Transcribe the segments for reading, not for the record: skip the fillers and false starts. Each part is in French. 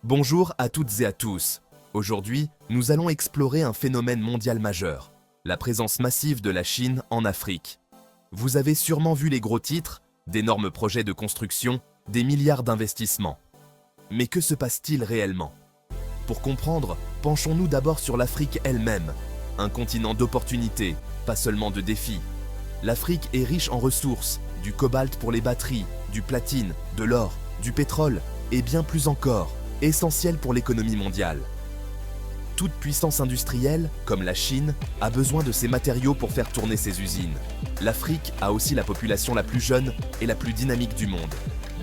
Bonjour à toutes et à tous. Aujourd'hui, nous allons explorer un phénomène mondial majeur, la présence massive de la Chine en Afrique. Vous avez sûrement vu les gros titres, d'énormes projets de construction, des milliards d'investissements. Mais que se passe-t-il réellement? Pour comprendre, penchons-nous d'abord sur l'Afrique elle-même, un continent d'opportunités, pas seulement de défis. L'Afrique est riche en ressources, du cobalt pour les batteries, du platine, de l'or, du pétrole et bien plus encore, essentiel pour l'économie mondiale. Toute puissance industrielle, comme la Chine, a besoin de ces matériaux pour faire tourner ses usines. L'Afrique a aussi la population la plus jeune et la plus dynamique du monde.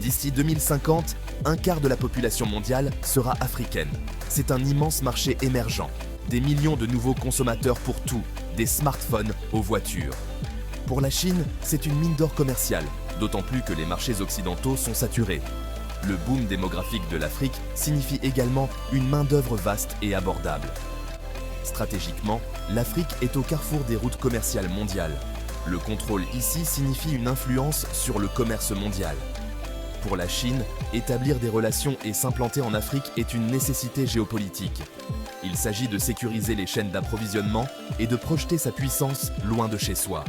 D'ici 2050, un quart de la population mondiale sera africaine. C'est un immense marché émergent. Des millions de nouveaux consommateurs pour tout, des smartphones aux voitures. Pour la Chine, c'est une mine d'or commerciale, d'autant plus que les marchés occidentaux sont saturés. Le boom démographique de l'Afrique signifie également une main-d'œuvre vaste et abordable. Stratégiquement, l'Afrique est au carrefour des routes commerciales mondiales. Le contrôle ici signifie une influence sur le commerce mondial. Pour la Chine, établir des relations et s'implanter en Afrique est une nécessité géopolitique. Il s'agit de sécuriser les chaînes d'approvisionnement et de projeter sa puissance loin de chez soi.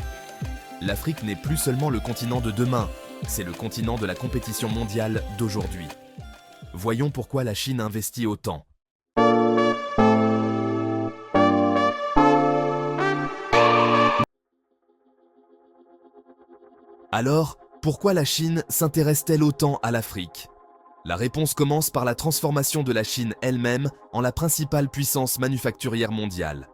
L'Afrique n'est plus seulement le continent de demain, c'est le continent de la compétition mondiale d'aujourd'hui. Voyons pourquoi la Chine investit autant. Alors, pourquoi la Chine s'intéresse-t-elle autant à l'Afrique? La réponse commence par la transformation de la Chine elle-même en la principale puissance manufacturière mondiale.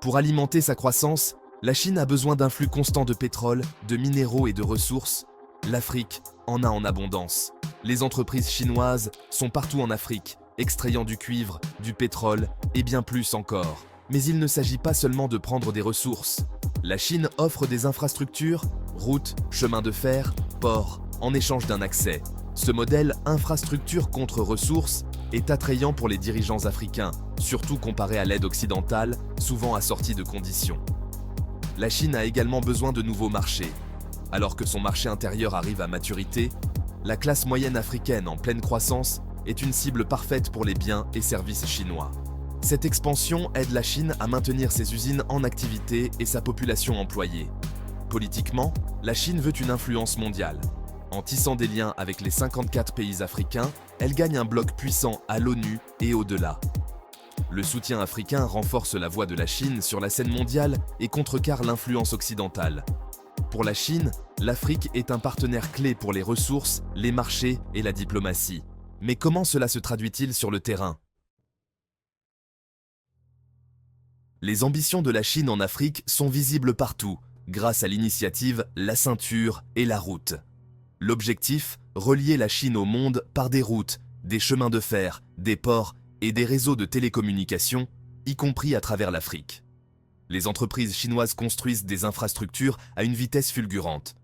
Pour alimenter sa croissance, la Chine a besoin d'un flux constant de pétrole, de minéraux et de ressources. L'Afrique en a en abondance. Les entreprises chinoises sont partout en Afrique, extrayant du cuivre, du pétrole et bien plus encore. Mais il ne s'agit pas seulement de prendre des ressources. La Chine offre des infrastructures, routes, chemins de fer, ports, en échange d'un accès. Ce modèle infrastructure contre ressources est attrayant pour les dirigeants africains, surtout comparé à l'aide occidentale, souvent assortie de conditions. La Chine a également besoin de nouveaux marchés. Alors que son marché intérieur arrive à maturité, la classe moyenne africaine en pleine croissance est une cible parfaite pour les biens et services chinois. Cette expansion aide la Chine à maintenir ses usines en activité et sa population employée. Politiquement, la Chine veut une influence mondiale. En tissant des liens avec les 54 pays africains, elle gagne un bloc puissant à l'ONU et au-delà. Le soutien africain renforce la voix de la Chine sur la scène mondiale et contrecarre l'influence occidentale. Pour la Chine, l'Afrique est un partenaire clé pour les ressources, les marchés et la diplomatie. Mais comment cela se traduit-il sur le terrain? Les ambitions de la Chine en Afrique sont visibles partout, grâce à l'initiative La Ceinture et la Route. L'objectif, relier la Chine au monde par des routes, des chemins de fer, des ports et des réseaux de télécommunications, y compris à travers l'Afrique. Les entreprises chinoises construisent des infrastructures à une vitesse fulgurante.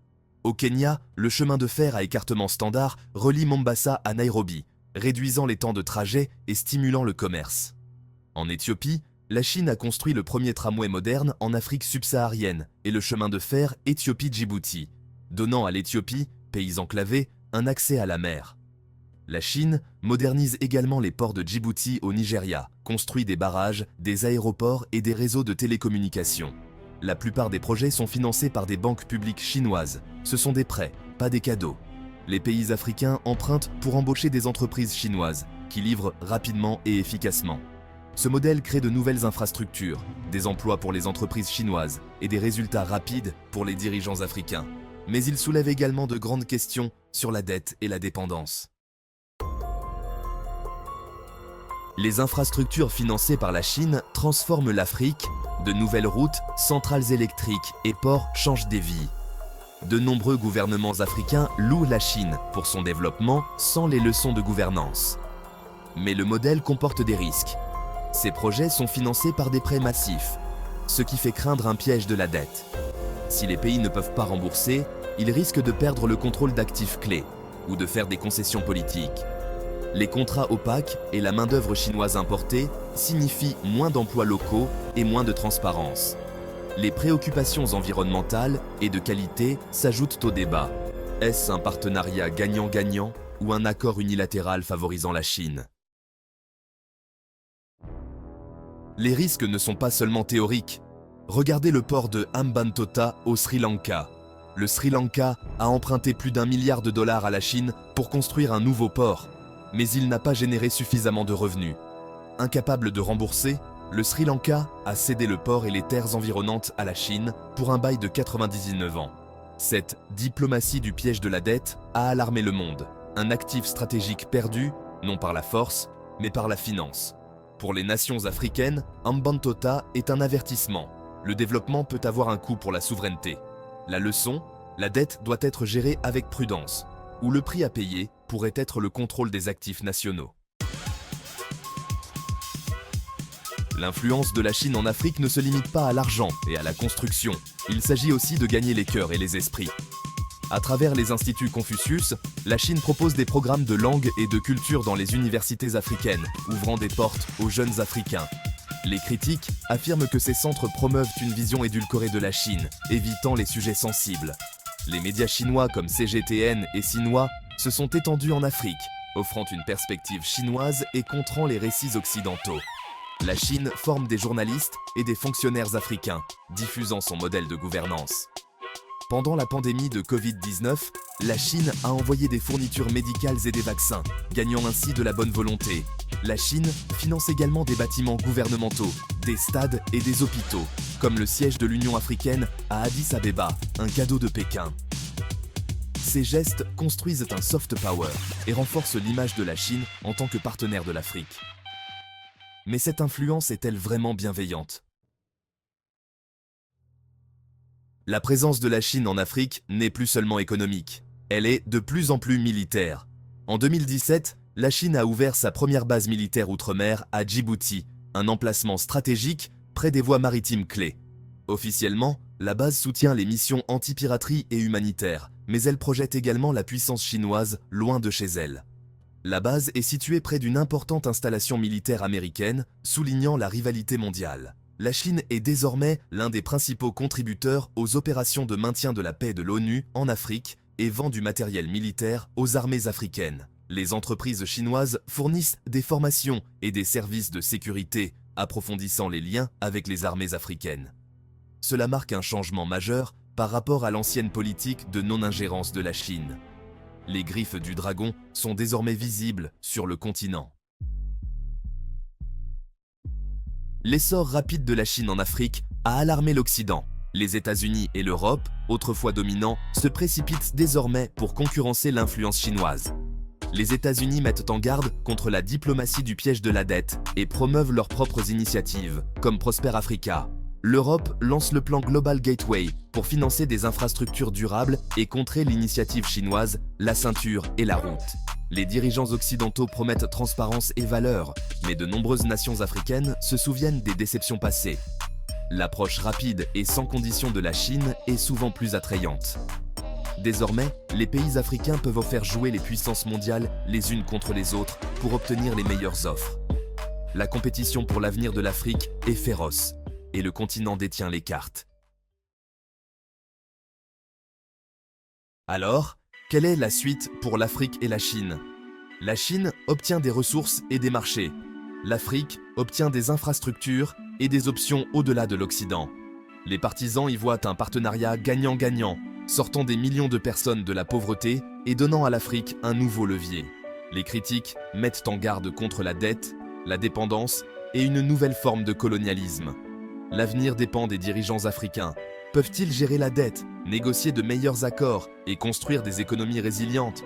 Au Kenya, le chemin de fer à écartement standard relie Mombasa à Nairobi, réduisant les temps de trajet et stimulant le commerce. En Éthiopie, la Chine a construit le premier tramway moderne en Afrique subsaharienne et le chemin de fer Éthiopie-Djibouti, donnant à l'Éthiopie, pays enclavé, un accès à la mer. La Chine modernise également les ports de Djibouti au Nigeria, construit des barrages, des aéroports et des réseaux de télécommunications. La plupart des projets sont financés par des banques publiques chinoises. Ce sont des prêts, pas des cadeaux. Les pays africains empruntent pour embaucher des entreprises chinoises, qui livrent rapidement et efficacement. Ce modèle crée de nouvelles infrastructures, des emplois pour les entreprises chinoises et des résultats rapides pour les dirigeants africains. Mais il soulève également de grandes questions sur la dette et la dépendance. Les infrastructures financées par la Chine transforment l'Afrique. De nouvelles routes, centrales électriques et ports changent des vies. De nombreux gouvernements africains louent la Chine pour son développement sans les leçons de gouvernance. Mais le modèle comporte des risques. Ces projets sont financés par des prêts massifs, ce qui fait craindre un piège de la dette. Si les pays ne peuvent pas rembourser, ils risquent de perdre le contrôle d'actifs clés ou de faire des concessions politiques. Les contrats opaques et la main-d'œuvre chinoise importée signifient moins d'emplois locaux et moins de transparence. Les préoccupations environnementales et de qualité s'ajoutent au débat. Est-ce un partenariat gagnant-gagnant ou un accord unilatéral favorisant la Chine? les risques ne sont pas seulement théoriques. Regardez le port de Hambantota au Sri Lanka. Le Sri Lanka a emprunté plus d'1 milliard de dollars à la Chine pour construire un nouveau port, mais il n'a pas généré suffisamment de revenus. Incapable de rembourser, le Sri Lanka a cédé le port et les terres environnantes à la Chine pour un bail de 99 ans. Cette diplomatie du piège de la dette a alarmé le monde. Un actif stratégique perdu, non par la force, mais par la finance. Pour les nations africaines, Hambantota est un avertissement. Le développement peut avoir un coût pour la souveraineté. La leçon, la dette doit être gérée avec prudence, ou le prix à payer pourrait être le contrôle des actifs nationaux. L'influence de la Chine en Afrique ne se limite pas à l'argent et à la construction. Il s'agit aussi de gagner les cœurs et les esprits. À travers les instituts Confucius, la Chine propose des programmes de langue et de culture dans les universités africaines, ouvrant des portes aux jeunes Africains. Les critiques affirment que ces centres promeuvent une vision édulcorée de la Chine, évitant les sujets sensibles. Les médias chinois comme CGTN et Xinhua se sont étendus en Afrique, offrant une perspective chinoise et contrant les récits occidentaux. La Chine forme des journalistes et des fonctionnaires africains, diffusant son modèle de gouvernance. Pendant la pandémie de Covid-19, la Chine a envoyé des fournitures médicales et des vaccins, gagnant ainsi de la bonne volonté. La Chine finance également des bâtiments gouvernementaux, des stades et des hôpitaux, comme le siège de l'Union africaine à Addis Abeba, un cadeau de Pékin. Ces gestes construisent un soft power et renforcent l'image de la Chine en tant que partenaire de l'Afrique. Mais cette influence est-elle vraiment bienveillante? La présence de la Chine en Afrique n'est plus seulement économique, elle est de plus en plus militaire. En 2017, la Chine a ouvert sa première base militaire outre-mer à Djibouti, un emplacement stratégique près des voies maritimes clés. Officiellement, la base soutient les missions anti-piraterie et humanitaires, mais elle projette également la puissance chinoise loin de chez elle. La base est située près d'une importante installation militaire américaine, soulignant la rivalité mondiale. La Chine est désormais l'un des principaux contributeurs aux opérations de maintien de la paix de l'ONU en Afrique et vend du matériel militaire aux armées africaines. Les entreprises chinoises fournissent des formations et des services de sécurité, approfondissant les liens avec les armées africaines. Cela marque un changement majeur par rapport à l'ancienne politique de non-ingérence de la Chine. Les griffes du dragon sont désormais visibles sur le continent. L'essor rapide de la Chine en Afrique a alarmé l'Occident. Les États-Unis et l'Europe, autrefois dominants, se précipitent désormais pour concurrencer l'influence chinoise. Les États-Unis mettent en garde contre la diplomatie du piège de la dette et promeuvent leurs propres initiatives, comme Prosper Africa. L'Europe lance le plan Global Gateway pour financer des infrastructures durables et contrer l'initiative chinoise, la ceinture et la route. Les dirigeants occidentaux promettent transparence et valeur, mais de nombreuses nations africaines se souviennent des déceptions passées. L'approche rapide et sans condition de la Chine est souvent plus attrayante. Désormais, les pays africains peuvent faire jouer les puissances mondiales les unes contre les autres pour obtenir les meilleures offres. La compétition pour l'avenir de l'Afrique est féroce, et le continent détient les cartes. Alors, quelle est la suite pour l'Afrique et la Chine? La Chine obtient des ressources et des marchés. L'Afrique obtient des infrastructures et des options au-delà de l'Occident. Les partisans y voient un partenariat gagnant-gagnant, sortant des millions de personnes de la pauvreté et donnant à l'Afrique un nouveau levier. Les critiques mettent en garde contre la dette, la dépendance et une nouvelle forme de colonialisme. L'avenir dépend des dirigeants africains. Peuvent-ils gérer la dette, négocier de meilleurs accords et construire des économies résilientes?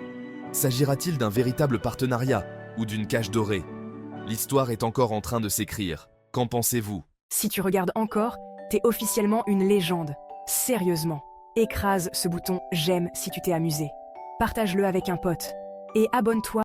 S'agira-t-il d'un véritable partenariat ou d'une cage dorée? L'histoire est encore en train de s'écrire. Qu'en pensez-vous? Si tu regardes encore, t'es officiellement une légende. Sérieusement. Écrase ce bouton « J'aime » si tu t'es amusé. Partage-le avec un pote. Et abonne-toi.